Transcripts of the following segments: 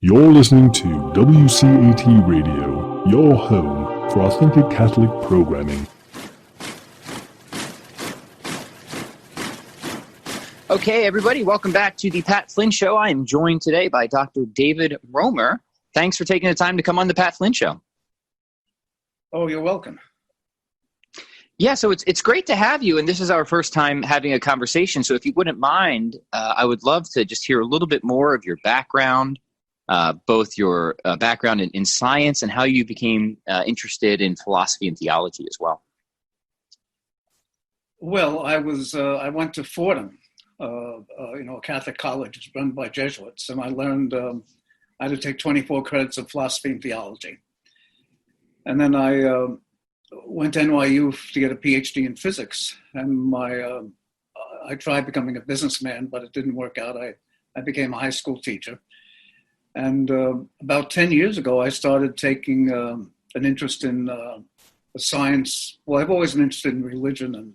You're listening to WCAT Radio, your home for authentic Catholic programming. Okay, everybody, welcome back to the Pat Flynn Show. I am joined today by Dr. David Roehmer. Thanks for taking the time to come on the Pat Flynn Show. Oh, you're welcome. Yeah, so it's great to have you, and this is our first time having a conversation. So if you wouldn't mind, I would love to just hear a little bit more of your background, both your background in science and how you became interested in philosophy and theology as well. Well, I went to Fordham, a Catholic college. It's run by Jesuits, and I learned I had to take 24 credits of philosophy and theology. And then I went to NYU to get a PhD in physics, and I tried becoming a businessman, but it didn't work out. I became a high school teacher. And about 10 years ago, I started taking an interest in science. Well, I've always been interested in religion,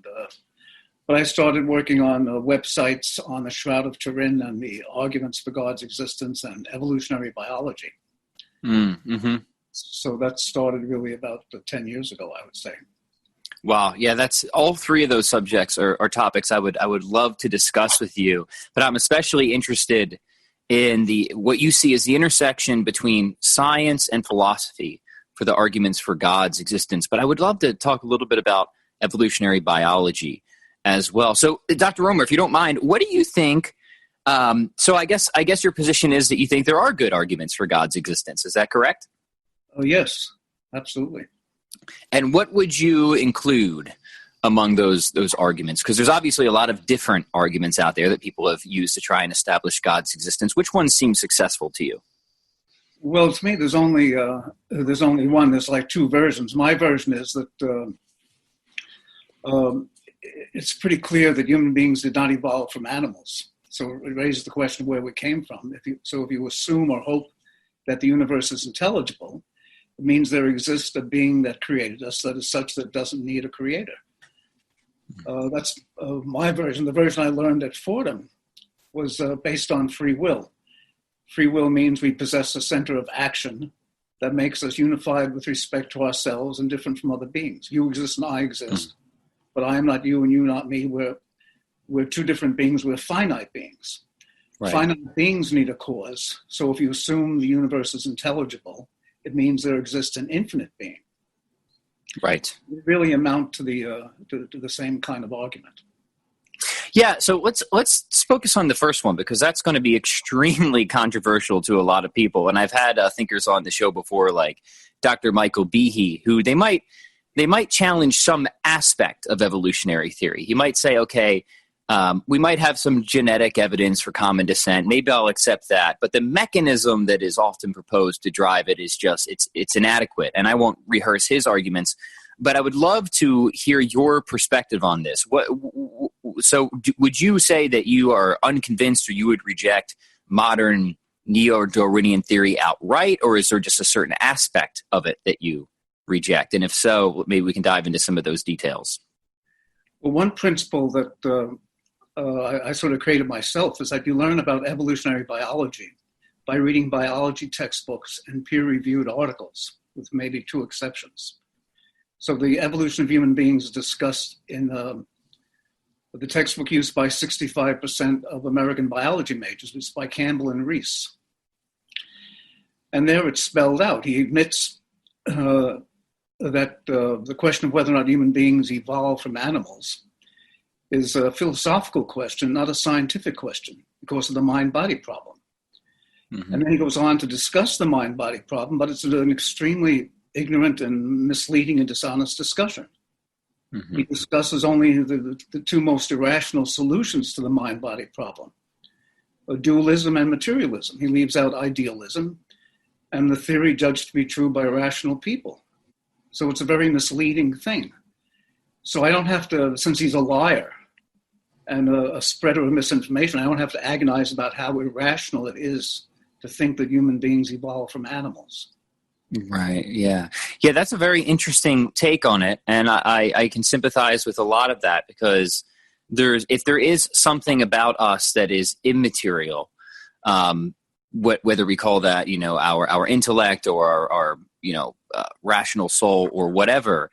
but I started working on websites on the Shroud of Turin and the arguments for God's existence and evolutionary biology. Mm-hmm. So that started really about 10 years ago, I would say. Wow. Yeah, that's all three of those subjects are topics I would love to discuss with you. But I'm especially interested in what you see as the intersection between science and philosophy for the arguments for God's existence. But I would love to talk a little bit about evolutionary biology as well. So, Dr. Roehmer, if you don't mind, what do you think? So I guess your position is that you think there are good arguments for God's existence. Is that correct? Oh, yes, absolutely. And what would you include among those arguments? Because there's obviously a lot of different arguments out there that people have used to try and establish God's existence. Which ones seem successful to you? Well, to me, there's only one. There's like two versions. My version is that it's pretty clear that human beings did not evolve from animals. So it raises the question of where we came from. If you assume or hope that the universe is intelligible, it means there exists a being that created us that is such that it doesn't need a creator. That's my version. The version I learned at Fordham was based on free will. Free will means we possess a center of action that makes us unified with respect to ourselves and different from other beings. You exist and I exist, but I am not you and you not me. We're two different beings. We're finite beings. Right. Finite beings need a cause. So if you assume the universe is intelligible, it means there exists an infinite being. Right. They really amount to the same kind of argument. Yeah, so let's focus on the first one, because that's going to be extremely controversial to a lot of people. And I've had thinkers on the show before, like Dr. Michael Behe, who they might challenge some aspect of evolutionary theory. He might say, okay, we might have some genetic evidence for common descent. Maybe I'll accept that. But the mechanism that is often proposed to drive it is just, it's inadequate. And I won't rehearse his arguments, but I would love to hear your perspective on this. Would you say that you are unconvinced, or you would reject modern neo-Darwinian theory outright, or is there just a certain aspect of it that you reject? And if so, maybe we can dive into some of those details. Well, one principle that I sort of created myself is that you learn about evolutionary biology by reading biology textbooks and peer-reviewed articles, with maybe two exceptions. So the evolution of human beings is discussed in the textbook used by 65% of American biology majors, which is by Campbell and Reese. And there it's spelled out. He admits that the question of whether or not human beings evolve from animals is a philosophical question, not a scientific question, because of the mind-body problem. Mm-hmm. And then he goes on to discuss the mind-body problem, but it's an extremely ignorant and misleading and dishonest discussion. Mm-hmm. He discusses only the two most irrational solutions to the mind-body problem, dualism and materialism. He leaves out idealism and the theory judged to be true by rational people. So it's a very misleading thing. So I don't have to, since he's a liar and a spreader of misinformation, I don't have to agonize about how irrational it is to think that human beings evolve from animals. Right. Yeah. Yeah. That's a very interesting take on it. And I can sympathize with a lot of that, because if there is something about us that is immaterial, whether we call that, our intellect or our rational soul or whatever,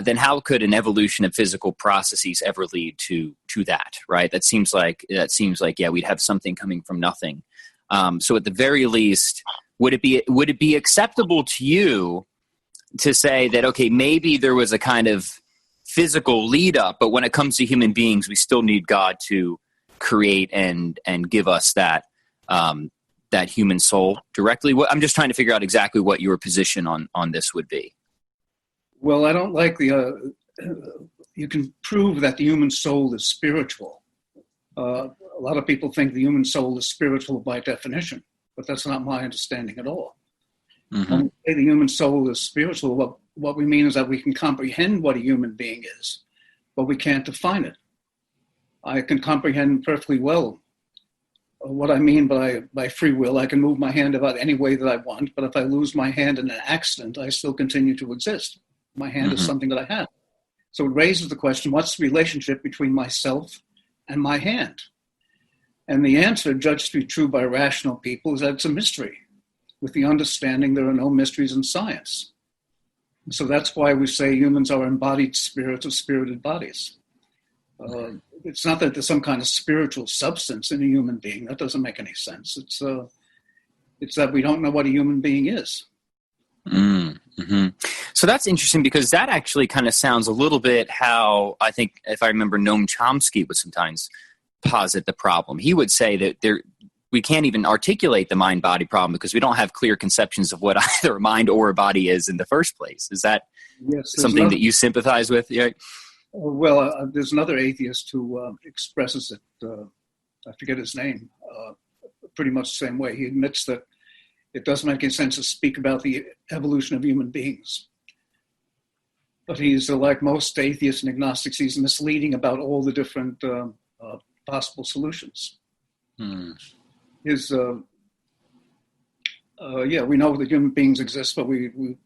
then how could an evolution of physical processes ever lead to that, right? That seems like, yeah, we'd have something coming from nothing. So at the very least, would it be acceptable to you to say that, okay, maybe there was a kind of physical lead up, but when it comes to human beings, we still need God to create and give us that human soul directly? I'm just trying to figure out exactly what your position on this would be. Well, I don't like you can prove that the human soul is spiritual. A lot of people think the human soul is spiritual by definition, but that's not my understanding at all. Mm-hmm. When we say the human soul is spiritual, what we mean is that we can comprehend what a human being is, but we can't define it. I can comprehend perfectly well what I mean by free will. I can move my hand about any way that I want, but if I lose my hand in an accident, I still continue to exist. My hand is something that I have. So it raises the question, what's the relationship between myself and my hand? And the answer, judged to be true by rational people, is that it's a mystery, with the understanding there are no mysteries in science. So that's why we say humans are embodied spirits of spirited bodies. It's not that there's some kind of spiritual substance in a human being. That doesn't make any sense. It's that we don't know what a human being is. Mm-hmm. So that's interesting, because that actually kind of sounds a little bit how, I think, if I remember, Noam Chomsky would sometimes posit the problem. He would say that we can't even articulate the mind-body problem because we don't have clear conceptions of what either a mind or a body is in the first place. Is that something that you sympathize with? Yeah. Well, there's another atheist who expresses it, I forget his name, pretty much the same way. He admits that it doesn't make any sense to speak about the evolution of human beings. But he's, like most atheists and agnostics, he's misleading about all the different possible solutions. We know that human beings exist, but we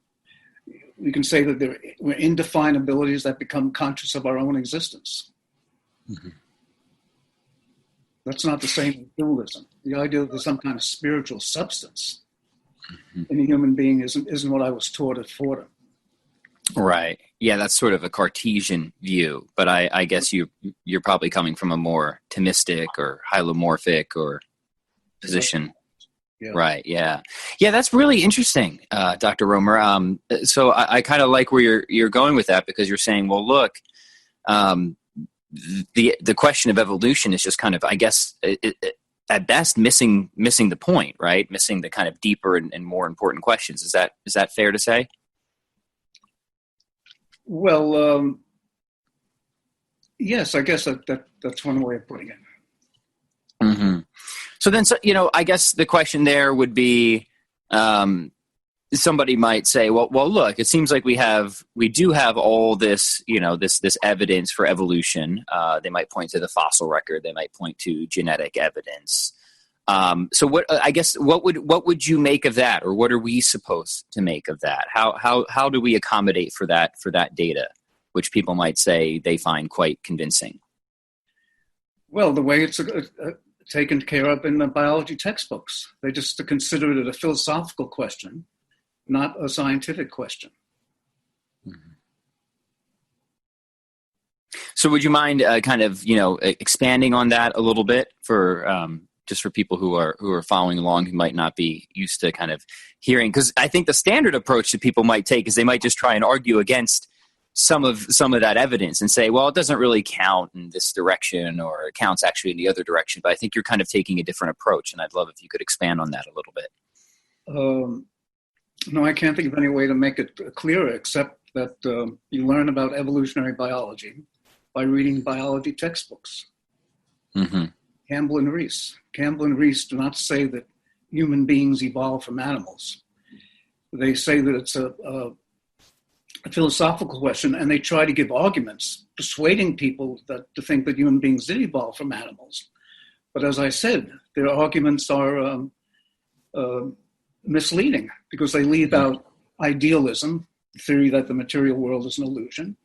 can say that we're indefinabilities that become conscious of our own existence. Mm-hmm. That's not the same as dualism. The idea that there's some kind of spiritual substance in a human being isn't what I was taught at Fordham. Right. Yeah, that's sort of a Cartesian view, but I guess you're probably coming from a more Thomistic or hylomorphic or position. Yeah. Right. Yeah. Yeah. That's really interesting, Dr. Roehmer. So I kind of like where you're going with that, because you're saying, well, look, the question of evolution is just kind of, I guess, at best missing the point, right? Missing the kind of deeper and more important questions. Is that fair to say? Well, yes, I guess that's one way of putting it. Mm-hmm. So then, I guess the question there would be, somebody might say, well, look, it seems like we do have all this, this evidence for evolution. They might point to the fossil record. They might point to genetic evidence. So what would you make of that, or what are we supposed to make of that? How do we accommodate for that data, which people might say they find quite convincing? Well, the way it's taken care of in the biology textbooks, they just consider it a philosophical question, not a scientific question. Mm-hmm. So would you mind expanding on that a little bit for just for people who are following along, who might not be used to kind of hearing? Because I think the standard approach that people might take is they might just try and argue against some of that evidence and say, well, it doesn't really count in this direction, or it counts actually in the other direction. But I think you're kind of taking a different approach, and I'd love if you could expand on that a little bit. No, I can't think of any way to make it clearer, except that you learn about evolutionary biology by reading biology textbooks. Mm-hmm. Campbell and Rees. Campbell and Rees do not say that human beings evolved from animals. They say that it's a philosophical question, and they try to give arguments persuading people to think that human beings did evolve from animals. But as I said, their arguments are misleading, because they leave out idealism, the theory that the material world is an illusion,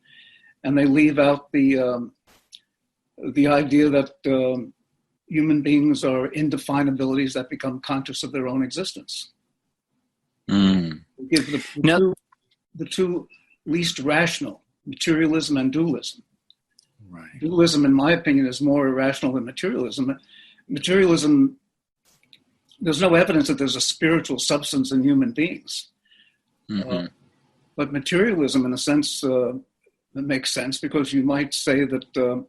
and they leave out the idea that human beings are indefinabilities that become conscious of their own existence. Give the two least rational, materialism and dualism. Right. Dualism, in my opinion, is more irrational than materialism. Materialism, there's no evidence that there's a spiritual substance in human beings. But materialism, in a sense, that makes sense, because you might say that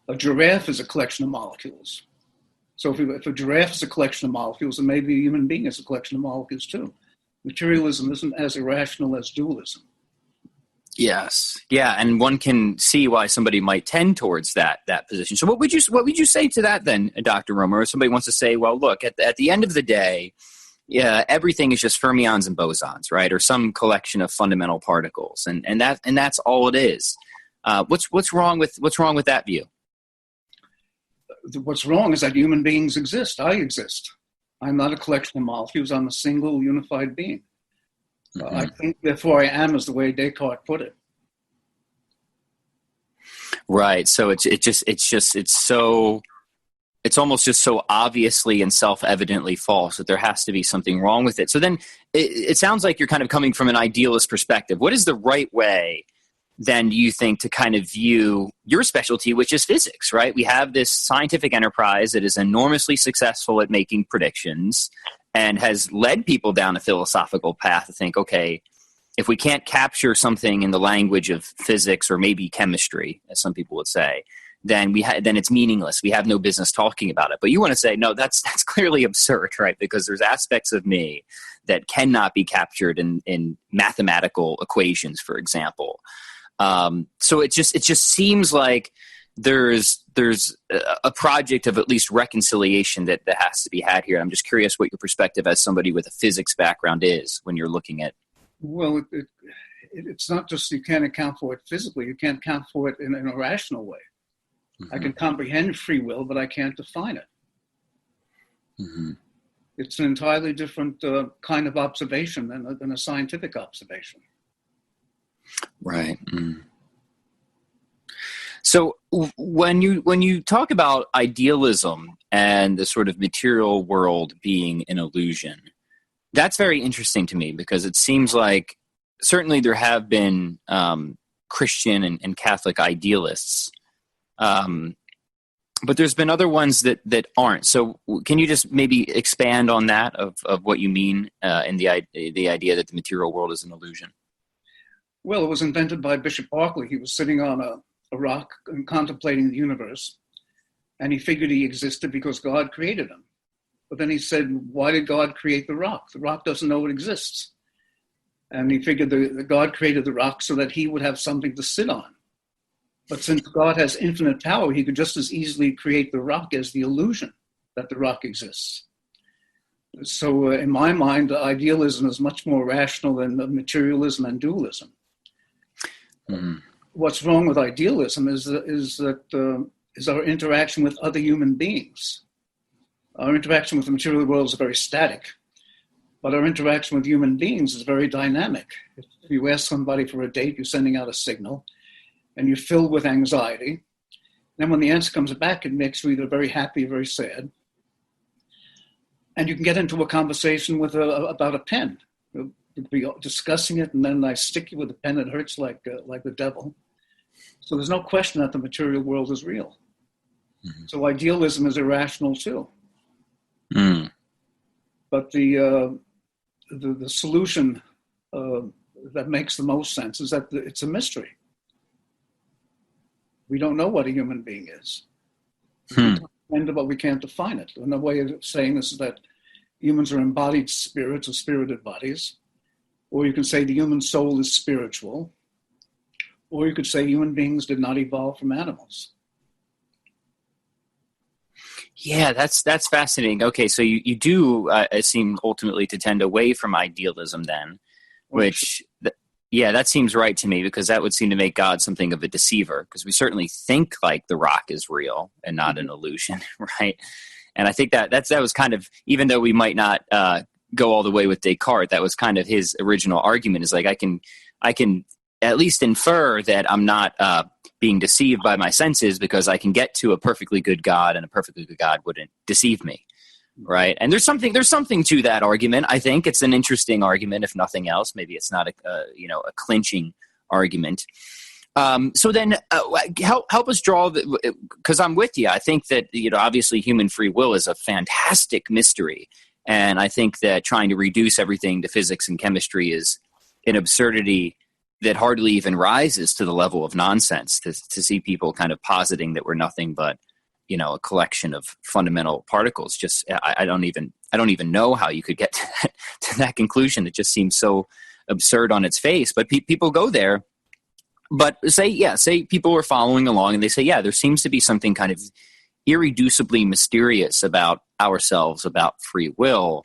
a giraffe is a collection of molecules. So if a giraffe is a collection of molecules, then maybe a human being is a collection of molecules too. Materialism isn't as irrational as dualism. Yes. Yeah. And one can see why somebody might tend towards that position. So what would you say to that then, Dr. Roehmer? If somebody wants to say, well, look, at the end of the day, everything is just fermions and bosons, right? Or some collection of fundamental particles. And that's all it is. What's wrong with that view? What's wrong is that human beings exist. I exist. I'm not a collection of molecules. I'm a single unified being. I think, therefore, I am, is the way Descartes put it. Right. So it's almost just so obviously and self-evidently false that there has to be something wrong with it. So then it sounds like you're kind of coming from an idealist perspective. What is the right way, then, do you think, to kind of view your specialty, which is physics, right? We have this scientific enterprise that is enormously successful at making predictions and has led people down a philosophical path to think, okay, if we can't capture something in the language of physics or maybe chemistry, as some people would say, then then it's meaningless. We have no business talking about it. But you want to say, no, that's clearly absurd, right? Because there's aspects of me that cannot be captured in mathematical equations, for example. So it just seems like there's a project of at least reconciliation that has to be had here. I'm just curious what your perspective as somebody with a physics background is when you're looking at. Well, it's not just you can't account for it physically. You can't account for it in a rational way. I can comprehend free will, but I can't define it. It's an entirely different kind of observation than a scientific observation. Right. So when you talk about idealism and the sort of material world being an illusion, that's very interesting to me, because it seems like certainly there have been Christian and Catholic idealists, but there's been other ones that aren't. So can you just maybe expand on that of what you mean in the idea that the material world is an illusion? Well, it was invented by Bishop Berkeley. He was sitting on a rock and contemplating the universe, and he figured he existed because God created him. But then he said, why did God create the rock? The rock doesn't know it exists. And he figured that God created the rock so that he would have something to sit on. But since God has infinite power, he could just as easily create the rock as the illusion that the rock exists. So in my mind, idealism is much more rational than materialism and dualism. What's wrong with idealism is our interaction with other human beings. Our interaction with the material world is very static, but our interaction with human beings is very dynamic. If you ask somebody for a date, you're sending out a signal, and you're filled with anxiety. Then when the answer comes back, it makes you either very happy or very sad. And you can get into a conversation about a pen. You'll be discussing it, and then I stick you with a pen that hurts like the devil. So there's no question that the material world is real. So idealism is irrational too. But the solution that makes the most sense is that it's a mystery. We don't know what a human being is. But we can't define it. Another way of saying this is that humans are embodied spirits or spirited bodies. Or you can say the human soul is spiritual. Or you could say human beings did not evolve from animals. Yeah, that's fascinating. Okay, so you do seem ultimately to tend away from idealism then, which, that seems right to me, because that would seem to make God something of a deceiver, because we certainly think like the rock is real and not an illusion, right? And I think that was kind of, even though we might not go all the way with Descartes, that was kind of his original argument, is like I can at least infer that I'm not being deceived by my senses because I can get to a perfectly good God, and a perfectly good God wouldn't deceive me, right? And there's something to that argument. I think it's an interesting argument, if nothing else. Maybe it's not a clinching argument. So then help us draw, because I'm with you. I think that, obviously human free will is a fantastic mystery. And I think that trying to reduce everything to physics and chemistry is an absurdity that hardly even rises to the level of nonsense, to see people kind of positing that we're nothing but, a collection of fundamental particles. Just, I don't even know how you could get to that conclusion. It just seems so absurd on its face, but people go there. But say people are following along and they say, there seems to be something kind of irreducibly mysterious about ourselves, about free will.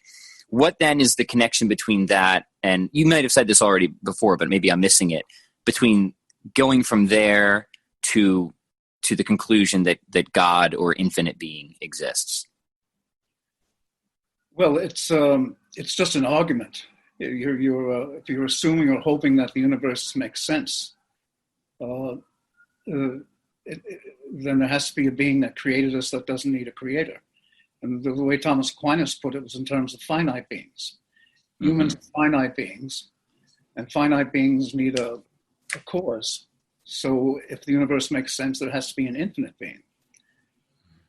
What then is the connection between that, and you might have said this already before, but maybe I'm missing it, between going from there to the conclusion that God or infinite being exists? Well, it's just an argument. If you're assuming or hoping that the universe makes sense, then there has to be a being that created us that doesn't need a creator. And the way Thomas Aquinas put it was in terms of finite beings. Humans are finite beings, and finite beings need a cause. So if the universe makes sense, there has to be an infinite being.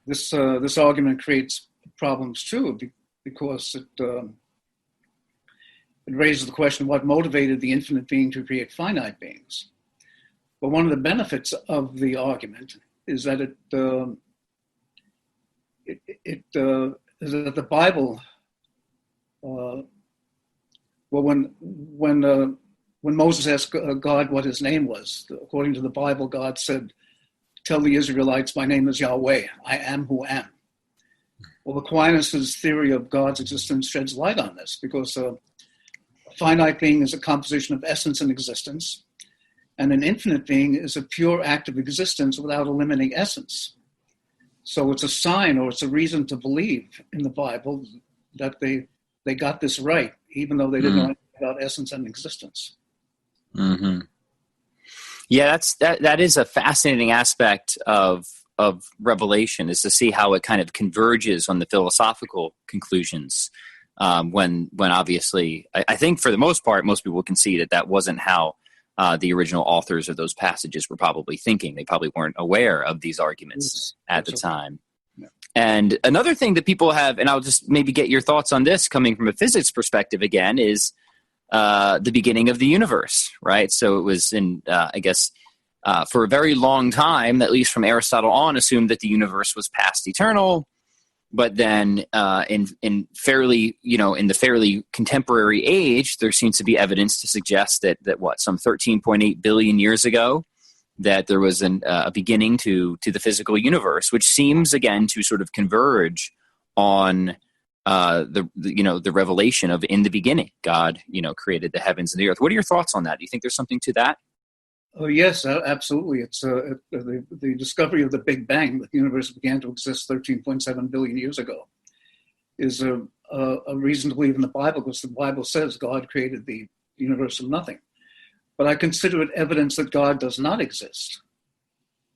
This argument creates problems too, because it raises the question of what motivated the infinite being to create finite beings. But one of the benefits of the argument is that is that the Bible, when Moses asked God what his name was, according to the Bible, God said, "Tell the Israelites, my name is Yahweh, I am who am." Well, Aquinas' theory of God's existence sheds light on this, because a finite being is a composition of essence and existence, and an infinite being is a pure act of existence without a limiting essence. So it's a sign, or it's a reason to believe in the Bible that they got this right, even though they didn't know anything about essence and existence. Mm-hmm. Yeah, that is a fascinating aspect of Revelation, is to see how it kind of converges on the philosophical conclusions. When obviously, I think for the most part, most people can see that wasn't how the original authors of those passages were probably thinking. They probably weren't aware of these arguments at the time. Yeah. And another thing that people have, and I'll just maybe get your thoughts on this coming from a physics perspective again, is the beginning of the universe, right? So it was for a very long time, at least from Aristotle on, assumed that the universe was past eternal. But then in the fairly contemporary age, there seems to be evidence to suggest that some 13.8 billion years ago, that there was a beginning to the physical universe, which seems again to sort of converge on the revelation of in the beginning, God, created the heavens and the earth. What are your thoughts on that? Do you think there's something to that? Oh, yes, absolutely. It's the discovery of the Big Bang, that the universe began to exist 13.7 billion years ago, is a reason to believe in the Bible, because the Bible says God created the universe from nothing. But I consider it evidence that God does not exist,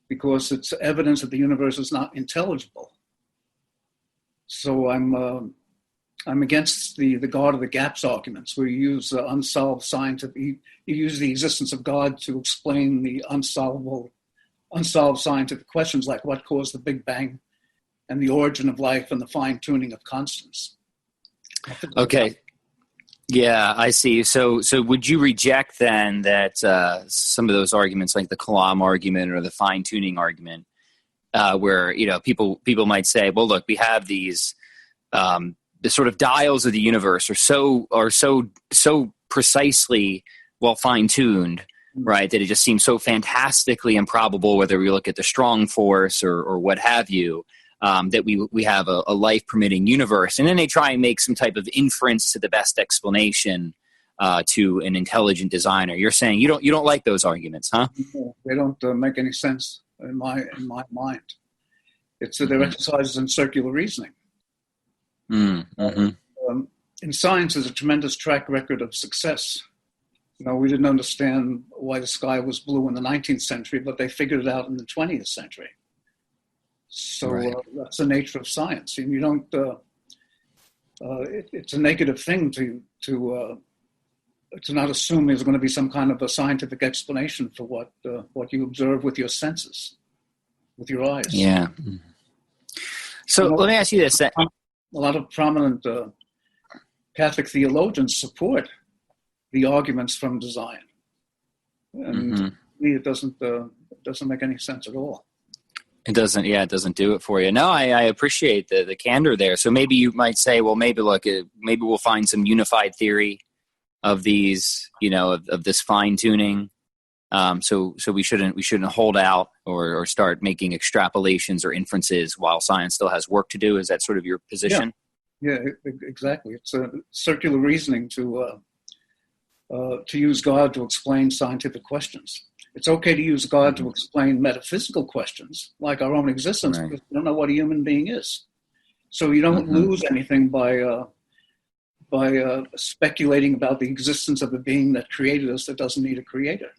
because it's evidence that the universe is not intelligible. So I'm against the God of the gaps arguments, where you use unsolved scientific. You use the existence of God to explain the unsolved scientific questions, like what caused the Big Bang, and the origin of life, and the fine tuning of constants. Okay. Yeah, I see. So would you reject then that some of those arguments, like the Kalam argument or the fine tuning argument, where people might say, well, look, we have these. The sort of dials of the universe are so precisely well fine-tuned, right, that it just seems so fantastically improbable, whether we look at the strong force or what have you, that we have a life-permitting universe. And then they try and make some type of inference to the best explanation to an intelligent designer. You're saying you don't like those arguments, huh? They don't make any sense in my mind. They're exercises in circular reasoning. Mm-hmm. In science, there's a tremendous track record of success. We didn't understand why the sky was blue in the 19th century, but they figured it out in the 20th century. So Right. That's the nature of science. And you don't, it's a negative thing to not assume there's going to be some kind of a scientific explanation for what you observe with your senses, with your eyes. Yeah. So let me ask you this. A lot of prominent Catholic theologians support the arguments from design. And to me, it doesn't make any sense at all. It doesn't do it for you. No, I appreciate the candor there. So maybe you might say, well, maybe we'll find some unified theory of these, of this fine tuning. So we shouldn't hold out or start making extrapolations or inferences while science still has work to do. Is that sort of your position? Yeah, exactly. It's a circular reasoning to use God to explain scientific questions. It's okay to use God to explain metaphysical questions, like our own existence, because we don't know what a human being is. So you don't lose anything by speculating about the existence of a being that created us that doesn't need a creator.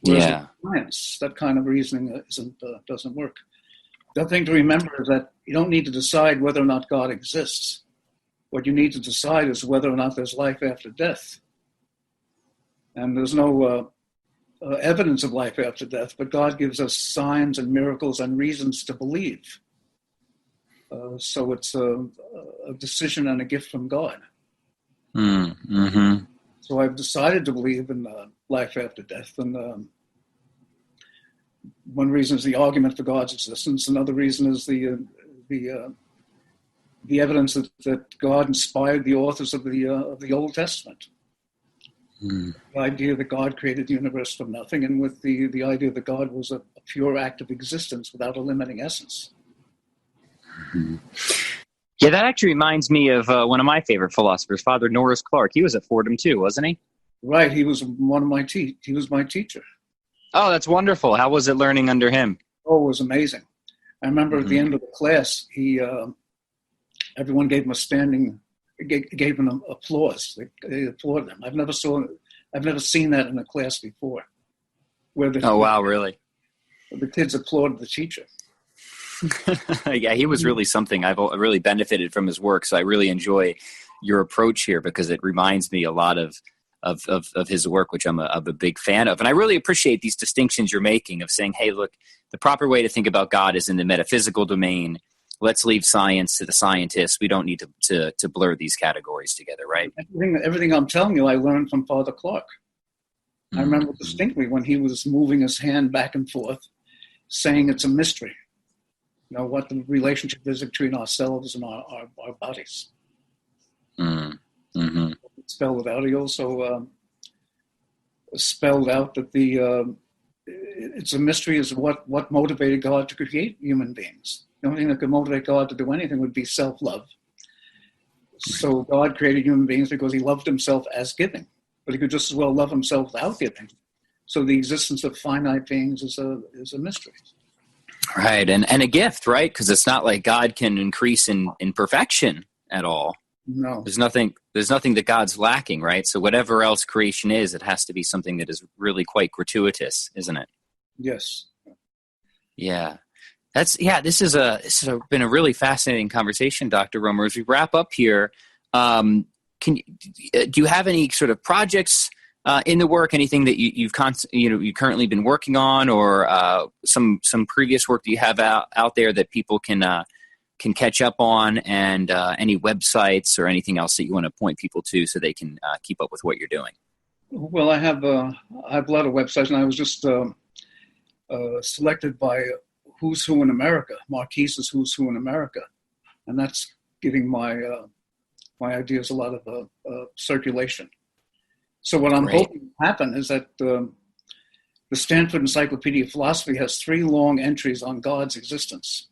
Whereas in science, that kind of reasoning doesn't work. The other thing to remember is that you don't need to decide whether or not God exists. What you need to decide is whether or not there's life after death. And there's no evidence of life after death, but God gives us signs and miracles and reasons to believe. So it's a decision and a gift from God. So I've decided to believe in life after death. And one reason is the argument for God's existence. Another reason is the evidence that God inspired the authors of the Old Testament. The idea that God created the universe from nothing, and with the idea that God was a pure act of existence without a limiting essence. Yeah, that actually reminds me of one of my favorite philosophers, Father Norris Clark. He was at Fordham too, wasn't he? Right. He was one of my he was my teacher. Oh, that's wonderful. How was it learning under him? Oh, it was amazing. I remember at the end of the class, everyone gave him gave him applause. They applauded him. I've never seen that in a class before. Wow, really? The kids applauded the teacher. Yeah, he was really something. I've really benefited from his work, so I really enjoy your approach here because it reminds me a lot of his work, which I'm a big fan of. And I really appreciate these distinctions you're making of saying, hey, look, the proper way to think about God is in the metaphysical domain. Let's leave science to the scientists. We don't need to blur these categories together, right? Everything I'm telling you, I learned from Father Clark. I remember distinctly when he was moving his hand back and forth, saying it's a mystery. What the relationship is between ourselves and our bodies. Spelled it out. He also spelled out that it's a mystery is what motivated God to create human beings. The only thing that could motivate God to do anything would be self-love. So God created human beings because he loved himself as giving, but he could just as well love himself without giving. So the existence of finite beings is a mystery. Right, and a gift, right? Because it's not like God can increase in perfection at all. No. There's nothing that God's lacking, right? So whatever else creation is, it has to be something that is really quite gratuitous, isn't it? Yes. Yeah. This has been a really fascinating conversation, Dr. Roehmer. As we wrap up here, do you have any sort of projects in the work, anything that you've currently been working on, or some previous work that you have out there that people can catch up on, and any websites or anything else that you want to point people to so they can keep up with what you're doing? Well, I have a lot of websites, and I was just selected by Who's Who in America, Marquise's Who's Who in America, and that's giving my ideas a lot of circulation. So what I'm hoping to happen is that the Stanford Encyclopedia of Philosophy has 3 long entries on God's existence.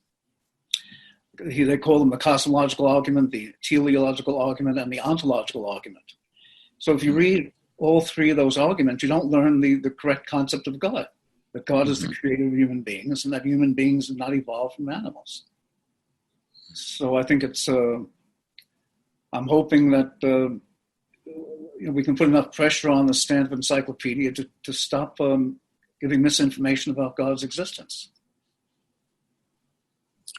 They call them the cosmological argument, the teleological argument, and the ontological argument. So if you read all 3 of those arguments, you don't learn the correct concept of God, that God is the creator of human beings and that human beings have not evolved from animals. So I think it's, I'm hoping that, we can put enough pressure on the Stanford Encyclopedia to stop giving misinformation about God's existence.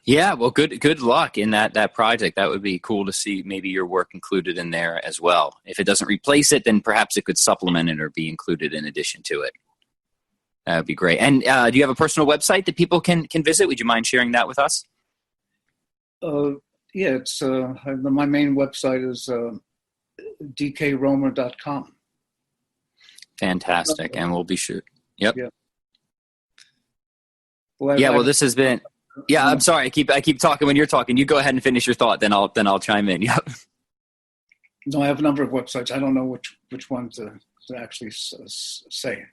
Yeah, well, good luck in that project. That would be cool to see maybe your work included in there as well. If it doesn't replace it, then perhaps it could supplement it or be included in addition to it. That would be great. And do you have a personal website that people can visit? Would you mind sharing that with us? Yeah, it's my main website is dkroehmer.com. Fantastic, and we'll be sure. Yep. Yeah. Well, this has been. Yeah, I'm sorry. I keep talking when you're talking. You go ahead and finish your thought, then I'll chime in. Yep. No, I have a number of websites. I don't know which one to actually say.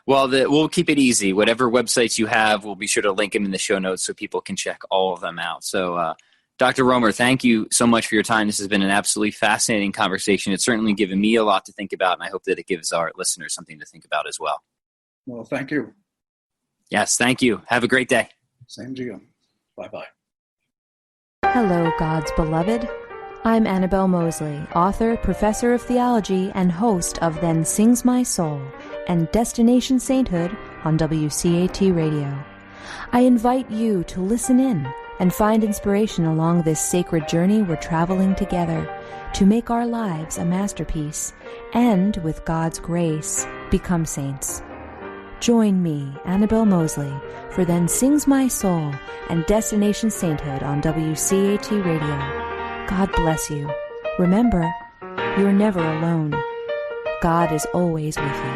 Well, we'll keep it easy. Whatever websites you have, we'll be sure to link them in the show notes so people can check all of them out. So, Dr. Roehmer, thank you so much for your time. This has been an absolutely fascinating conversation. It's certainly given me a lot to think about, and I hope that it gives our listeners something to think about as well. Well, thank you. Yes, thank you. Have a great day. Same to you. Bye-bye. Hello, God's beloved. I'm Annabelle Mosley, author, professor of theology, and host of Then Sings My Soul and Destination Sainthood on WCAT Radio. I invite you to listen in and find inspiration along this sacred journey we're traveling together to make our lives a masterpiece and, with God's grace, become saints. Join me, Annabelle Mosley, for Then Sings My Soul and Destination Sainthood on WCAT Radio. God bless you. Remember, you're never alone. God is always with you.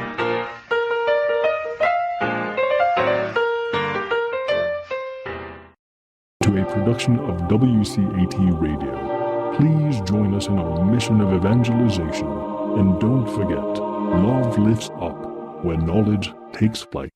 To a production of WCAT Radio. Please join us in our mission of evangelization. And don't forget, love lifts up when knowledge takes flight.